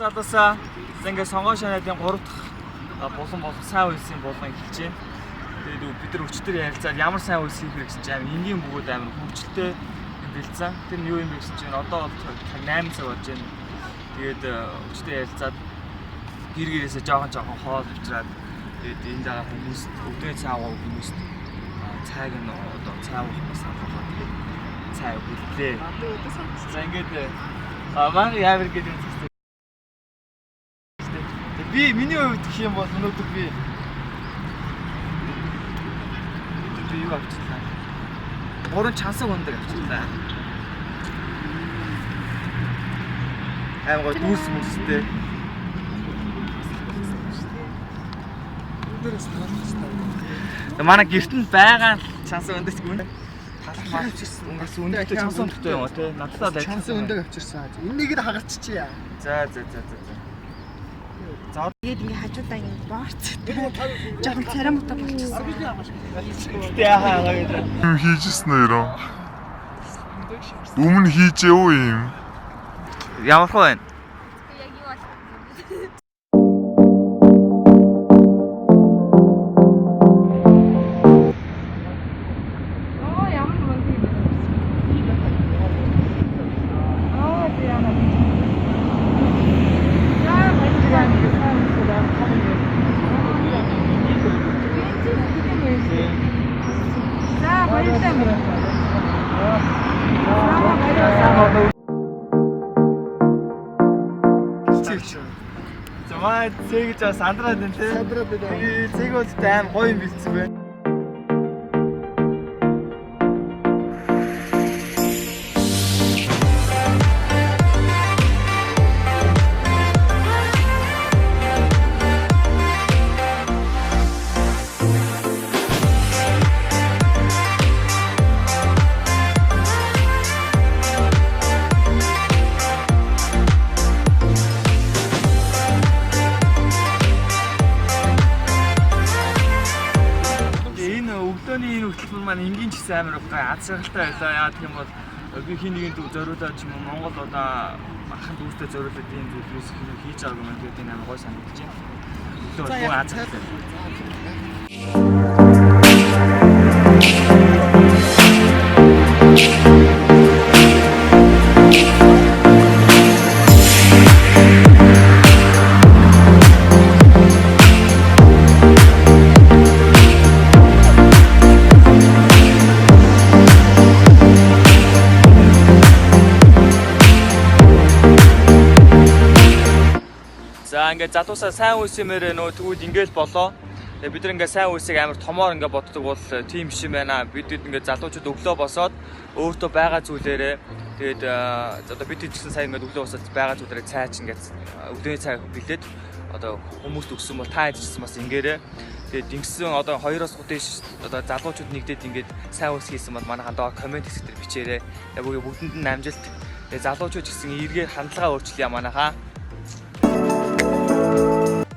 надаасаа ингээд сонгоо шанадын 3 дахь булан сайн үйлсийн булган эхэлж байна. Тэгээд бид нар өчтөр ярилцаад ямар сайн үйлс хийх вэ гэсэн чинь амар энгийн бөгөөд амар хөвгчлээ бэлдсэн. Тэр нь юу юм бэ гэсэн чинь одоо бол 8 цаг болж байна. Тэгээд өчтөр ярилцаад гэргээрээсээ жоохон хоол авчираад тэгээд энэ дараа хүмүүс өдөө цааваа хүмүүс цайг нь одоо цаавах санаалаа тэгээд цай үлдээ. За ингээд маань яавэр гэдэг юм. Би миний хувьд гэх юм бол өнөөдөр би юу авчихлаа. 3 чансаг өндөг авчихлаа. Аймаг дүүс мөстэй. Манай гэрт нь байгаа чансаг өндөг гүн. Талах авчихсан. Унгаас өндөгтэй чансаг өндөгтэй юм уу те? Надад л чансаг өндөг авчирсан. Энийг л хагарчихъя. За. Тэгээд ингээ хажуудаа ингээ боорч. Жохон царамута болчихсон. Тэ яхаа гэдэг. Юу хийжсэн нэрөө? Өмнө хийжээ үү юм? Ямар хөө вэ? Яг юу болох вэ? Замаа цэгж бас сандраад байна те. Сандраад байна. Цэг бол аим гоё юм бэлдсэн байна. Өглөөний хөтөлбөр маань энгийн ч гэсэн амар гоё аз жаргалтай байлаа. Яа гэх юм бол би хин нэгэнд зориулаад ч юм уу Монгол одоо ахын дүүстэй зориулаад ийм зүйлс хийж байгаа юм гэдэг энэ амар гоё санагдаж байна. Өглөө гоё аз жаргалтай. За ингээд залуусаа сайн үйлсэмээр нөө тэгвэл ингээл болоо. Тэгээ бид нар ингээд сайн үйлсийг амар томоор ингээд боддог бол тийм биш юм байна. Бид ингээд залуучууд өглөө босоод өөртөө байгаа зүйлээрээ тэгээд одоо бид гэсэн сайн ингээд өглөө босоод байгаа зүйлээрээ цай ч ингээд өглөөний цай бэлдээд одоо хүмүүст өгсөн бол та ажилласан бас ингээрээ. Тэгээд ингэсэн одоо 2-оос 3 дэш одоо залуучууд нэгдээд ингээд сайн үйлс хийсэн бол манайхаа доо комент хэсгээр бичээрэй. Тэгээд бүгдэнд нь амжилт. Тэгээд залуучууд гэсэн эргээр хандлага өөрчлөе манайхаа.